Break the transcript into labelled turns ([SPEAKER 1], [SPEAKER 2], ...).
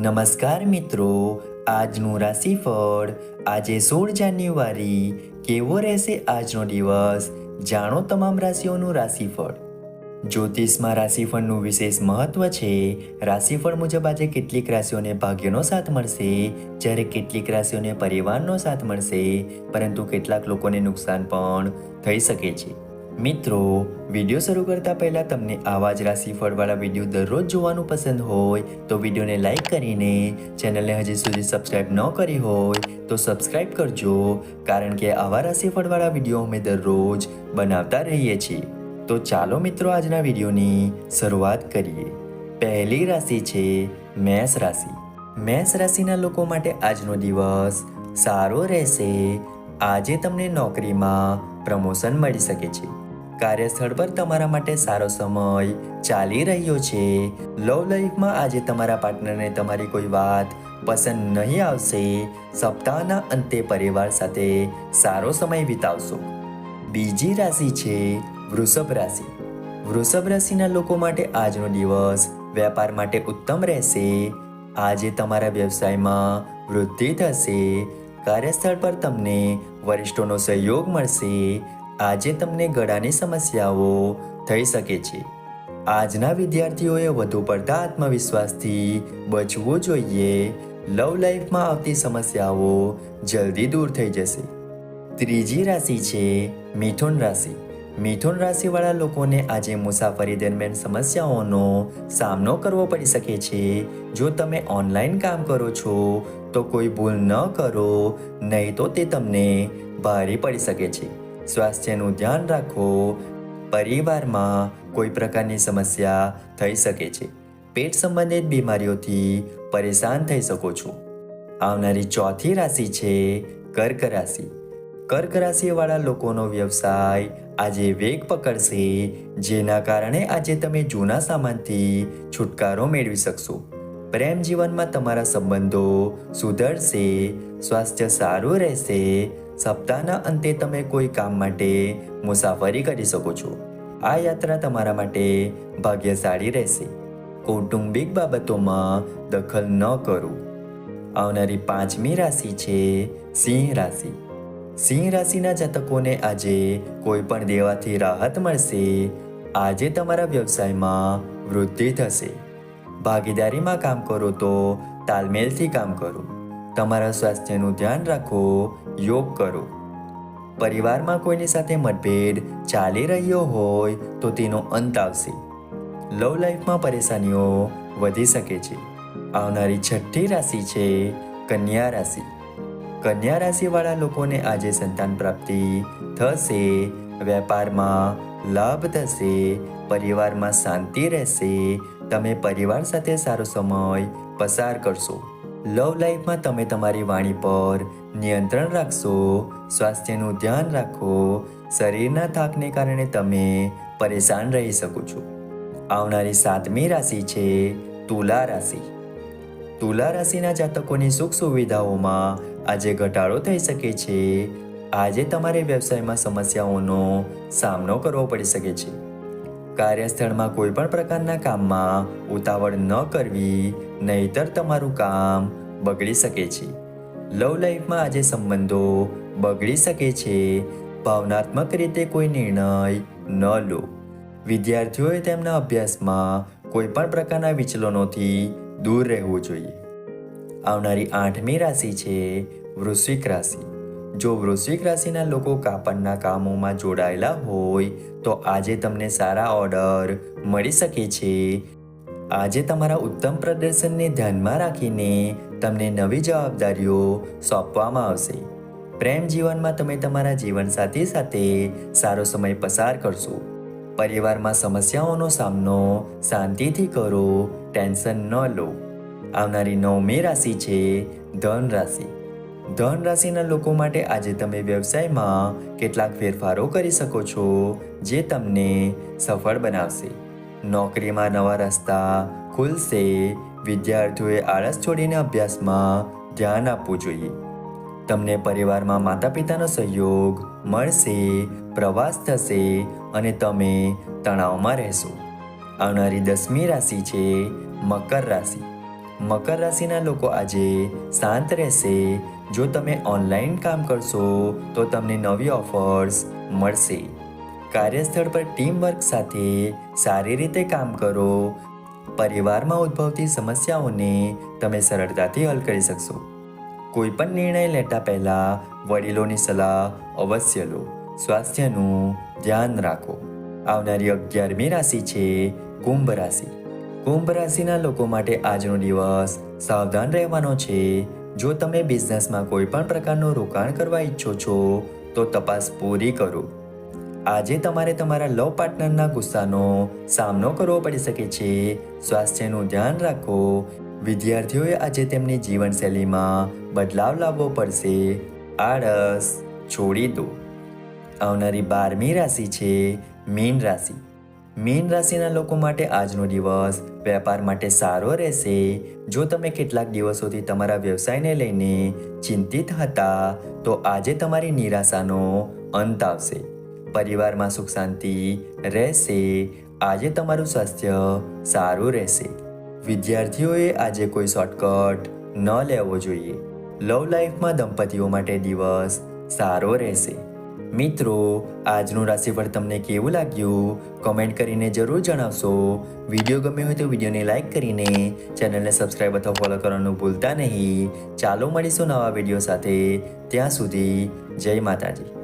[SPEAKER 1] નમસ્કાર મિત્રો, આજનું રાશિફળ આજે 16 જાન્યુઆરી કેવો રહેશે આજનો દિવસ જાણો તમામ રાશિઓનું રાશિફળ. જ્યોતિષમાં રાશિફળનું વિશેષ મહત્વ છે. રાશિફળ મુજબ આજે કેટલીક રાશિઓને ભાગ્યનો સાથ મળશે, જ્યારે કેટલીક રાશિઓને પરિવારનો સાથ મળશે, પરંતુ કેટલાક લોકોને નુકસાન પણ થઈ શકે છે. મિત્રો, વિડીયો શરૂ કરતા પહેલા તમને આવા જ રાશિફળવાળા વિડીયો દરરોજ જોવાનું પસંદ હોય તો વિડીયોને લાઈક કરીને ચેનલને હજી સુધી સબસ્ક્રાઇબ ન કરી હોય તો સબસ્ક્રાઇબ કરજો, કારણ કે આવા રાશિફળવાળા વિડીયો અમે દરરોજ બનાવતા રહીએ છીએ. તો ચાલો મિત્રો, આજના વિડીયોની શરૂઆત કરીએ. પહેલી રાશિ છે મેષ રાશિ. મેષ રાશિના લોકો માટે આજનો દિવસ સારો રહેશે. આજે તમને નોકરીમાં પ્રમોશન મળી શકે છે. કાર્યસ્થળ પર તમારા માટે સારો સમય ચાલી રહ્યો છે. લવ લાઈફમાં આજે તમારા પાર્ટનરને તમારી કોઈ વાત પસંદ નહીં આવશે. સપ્તાહના અંતે પરિવાર સાથે સારો સમય વિતાવશો. બીજી રાશિ છે વૃષભ રાશિ. વૃષભ રાશિના લોકો માટે આજનો દિવસ વેપાર માટે ઉત્તમ રહેશે. આજે તમારા વ્યવસાયમાં વૃદ્ધિ થશે. કાર્યસ્થળ પર તમને વરિષ્ઠોનો સહયોગ મળશે. આજે તમને ગળાની સમસ્યાઓ થઈ શકે છે. આજના વિદ્યાર્થીઓએ વધુ પડતા આત્મવિશ્વાસથી બચવું જોઈએ. લવ લાઈફમાં આવતી સમસ્યાઓ જલ્દી દૂર થઈ જશે. ત્રીજી રાશિ છે મિથુન રાશિ. મિથુન રાશિવાળા લોકોને આજે મુસાફરી દરમિયાન સમસ્યાઓનો સામનો કરવો પડી શકે છે. જો તમે ઓનલાઈન કામ કરો છો તો કોઈ ભૂલ ન કરો, નહીં તો તે તમને ભારે પડી શકે છે. સ્વાસ્થ્યનું ધ્યાન રાખો. પરિવારમાં કોઈ પ્રકારની સમસ્યા થઈ શકે છે. પેટ સંબંધિત બીમારીઓથી પરેશાન થઈ શકો છો. આવનારી ચોથી રાશિ છે કર્ક રાશિ. કર્ક રાશિવાળા લોકોનો વ્યવસાય આજે વેગ પકડશે, જેના કારણે આજે તમે જૂના સામાનથી છુટકારો મેળવી શકશો. પ્રેમ જીવનમાં તમારા સંબંધો સુધરશે. સ્વાસ્થ્ય સારું રહેશે. સપ્તાહના અંતે તમે કોઈ કામ માટે મુસાફરી કરી શકો છો. આ યાત્રા તમારા માટે ભાગ્યશાળી રહેશે. કૌટુંબિક બાબતોમાં દખલ ન કરો. આવનારી પાંચમી રાશિ છે સિંહ રાશિ. સિંહ રાશિના જાતકોને આજે કોઈ પણ દેવાથી રાહત મળશે. આજે તમારા વ્યવસાયમાં વૃદ્ધિ થશે. ભાગીદારીમાં કામ કરો તો તાલમેલથી કામ કરો. તમારા સ્વાસ્થ્યનું ધ્યાન રાખો. યોગ કરો. પરિવારમાં કોઈની સાથે મતભેદ ચાલી રહ્યો હોય તો તેનો અંત આવશે. લવ લાઈફમાં પરેશાનીઓ વધી શકે છે. આવનારી છઠ્ઠી રાશિ છે કન્યા રાશિ. કન્યા રાશિવાળા લોકોને આજે સંતાન પ્રાપ્તિ થશે. વેપારમાં લાભ થશે. પરિવારમાં શાંતિ રહેશે. તમે પરિવાર સાથે સારો સમય પસાર કરશો. લવ લાઈફમાં તમે તમારી વાણી પર નિયંત્રણ રાખશો. સ્વાસ્થ્યનું ધ્યાન રાખો. શરીરના થાકને કારણે તમે પરેશાન રહી શકો છો. આવનારી સાતમી રાશિ છે તુલા રાશિ. તુલા રાશિના જાતકોની સુખ સુવિધાઓમાં આજે ઘટાડો થઈ શકે છે. આજે તમારે વ્યવસાયમાં સમસ્યાઓનો સામનો કરવો પડી શકે છે. કાર્યસ્થળમાં કોઈ પણ પ્રકારના કામમાં ઉતાવળ ન કરવી, નહીતર તમારું કામ બગડી શકે છે. લવ લાઈફમાં આજે સંબંધો બગડી શકે છે. ભાવનાત્મક રીતે કોઈ નિર્ણય ન લો. વિદ્યાર્થીઓએ તેમના અભ્યાસમાં કોઈ પણ પ્રકારના વિચલનોથી દૂર રહેવું જોઈએ. આવનારી આઠમી રાશિ છે વૃશ્ચિક રાશિ. જો વૃશ્ચિક રાશિના લોકો કાપડના કામોમાં જોડાયેલા હોય તો આજે તમને સારા ઓર્ડર મળી શકે છે. આજે તમારા ઉત્તમ પ્રદર્શનને ધ્યાનમાં રાખીને તમને નવી જવાબદારીઓ સોંપવામાં આવશે. પ્રેમ જીવનમાં તમે તમારા જીવનસાથી સાથે સારો સમય પસાર કરશો. પરિવારમાં સમસ્યાઓનો સામનો શાંતિથી કરો. ટેન્શન ન લો. આવનારી નવમી રાશિ છે ધન રાશિ. ધન રાશિના લોકો માટે આજે તમે વ્યવસાયમાં કેટલાક ફેરફારો કરી શકો છો, જે તમને સફળ બનાવશે. નોકરીમાં નવા રસ્તા ખુલશે. વિદ્યાર્થીઓએ આળસ છોડીને અભ્યાસમાં ધ્યાન આપવું જોઈએ. તમને પરિવારમાં માતા પિતાનો સહયોગ મળશે. પ્રવાસ થશે અને તમે તણાવમાં રહેશો. આવનારી 10મી રાશિ છે મકર રાશિ. મકર રાશિના લોકો આજે શાંત રહેશે. જો તમે ઓનલાઈન કામ કરશો તો તમને નવી ઓફર્સ મળશે. કાર્યસ્થળ પર ટીમ વર્ક સાથે સારી રીતે કામ કરો. પરિવારમાં ઉદ્ભવતી સમસ્યાઓને તમે સરળતાથી હલ કરી શકશો. કોઈ પણ નિર્ણય લેતા પહેલા વડીલોની સલાહ અવશ્ય લો. સ્વાસ્થ્યનું ધ્યાન રાખો. આવનારી 11મી રાશિ છે કુંભ રાશિ. કુંભ રાશિના લોકો માટે આજનો દિવસ સાવધાન રહેવાનો છે. જો તમે બિઝનેસમાં કોઈ પણ પ્રકારનું રોકાણ કરવા ઈચ્છો છો તો તપાસ પૂરી કરો. આજે તમારે તમારા લવ પાર્ટનરના ગુસ્સાનો સામનો કરવો પડી શકે છે. સ્વાસ્થ્યનું ધ્યાન રાખો. વિદ્યાર્થીઓએ આજે તેમની જીવનશૈલીમાં બદલાવ લાવવો પડશે. આળસ છોડી દો. આવનારી 12મી રાશિ છે મીન રાશિ. મીન રાશિના લોકો માટે આજનો દિવસ વેપાર માટે સારો રહેશે. જો તમે કેટલાક દિવસોથી તમારા વ્યવસાયને લઈને ચિંતિત હતા તો આજે તમારી નિરાશાનો અંત આવશે. પરિવારમાં સુખ શાંતિ રહેશે. આજે તમારું સ્વાસ્થ્ય સારું રહેશે. વિદ્યાર્થીઓએ આજે કોઈ શોર્ટકટ ન લેવો જોઈએ. લવ લાઈફમાં દંપતીઓ માટે દિવસ સારો રહેશે. મિત્રો, આજનું રાશિફળ તમને કેવું લાગ્યું કમેન્ટ કરીને જરૂર જણાવશો. વિડીયો ગમ્યો હોય તો વિડીયોને લાઈક કરીને ચેનલને સબસ્ક્રાઈબ અથવા ફોલો કરવાનું ભૂલતા નહીં. ચાલો મળીશું નવા વિડીયો સાથે. ત્યાં સુધી જય માતાજી.